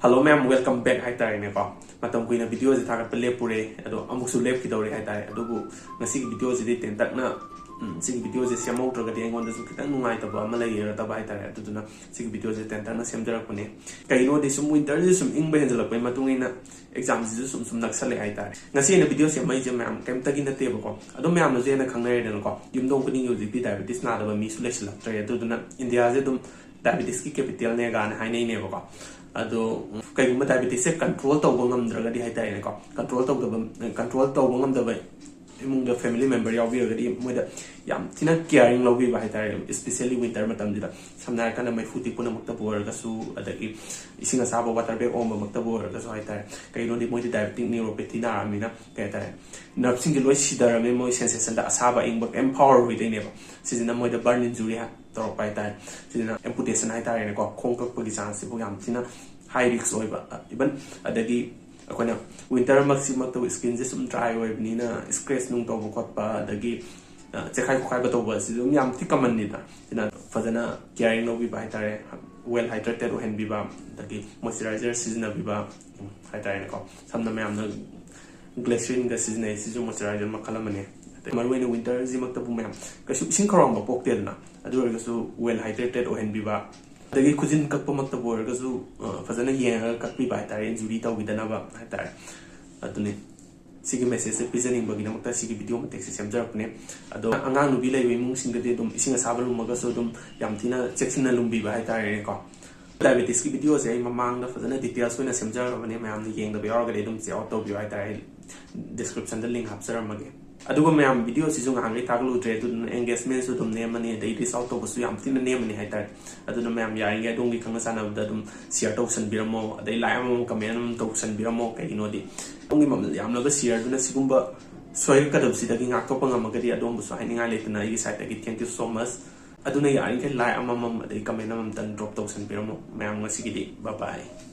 Hello ma'am, welcome back hai tare ne ko matam kuina video je thagat pele pure ado amuk su lep ki dore hai tare adugu ngasi video je ten tak na sig video je siamo tra ga engon da su kitang nungai ta ba mala yera ta bai tare aduna sig video je ten tak na sem jara kune kai no de sum winter je sum ing ben jala pai matung ina exam je sum naksale hai tare ngasi na video se mai je ma'am kem tagin na te ba ko ado ma'am no je na khangnai de ko yum dong kuni yo ji diabetes na da ba mi su le sila tra aduna india je dum diabetes ki capital ne ga na hai nei ne ba ko ado kaigumba diabetes se control tawba ngamdragadi haitare ne ko control tawba ngamdaba imung da family member yaw biragadi moida yam tina caring lawbi ba haitare especially winter matam dida samna kana mai futi puna makta bor ga su adagi isinga sabo water bag omba makta bor ga so haitare kaino di moida diabetic neuropathy na amina kaitare nerve loi sidara me moi sensation da asaba ingba empower wi de ne ba sizina moida burn injury ha tor pai tai sizina amputation haitare ne ko khongkak pagi chance bu yam tina high risk oiba even adagi akona winter maximum to skin je sum dry oibni na scratch nung to bokot pa adagi chekhai khokai ba to ba si yum yam ti common ni da ina fazana caring no bi ba tare well hydrated hen bi ba adagi moisturizer season bi ba haitare ko samna me am na glycerin ga season ai si moisturizer makala mane marwena winter ji makta bu me ka su sing khrong ba pok tel na adu ga su well hydrated hen bi ba dagi kujin kakpa makta bor ga su fazana yenga kakpi ba tare injury taw bidana ba tare adune sigi message se presenting ba gina makta sigi video matek se semjar apne ado angang nu bi lai we mung sing de dum isinga sabal lu maga so dum yamtina checksina lumbi ba tare ko diabetes ki video se mamang na fazana details ko na semjar ba ne mayam ni yeng da bi orga de dum se auto bi ba tare description da link hapsar mage adugo mayam video si junga hangi taglu tre tu engagement su dum ne mani dai ris auto ko su yam tin ne mani haitar aduna mayam ya inga dongi khanga sana da dum share to san biramo dai lai am comment to san biramo kai no di dongi mam yam na ga share duna sigumba soi ka dum si da gi ngak to panga magadi adom bu so hai ninga le tna i site gi thank you so much aduna ya inga lai am dai comment am tan drop to san biramo mayam ngasi gi di bye bye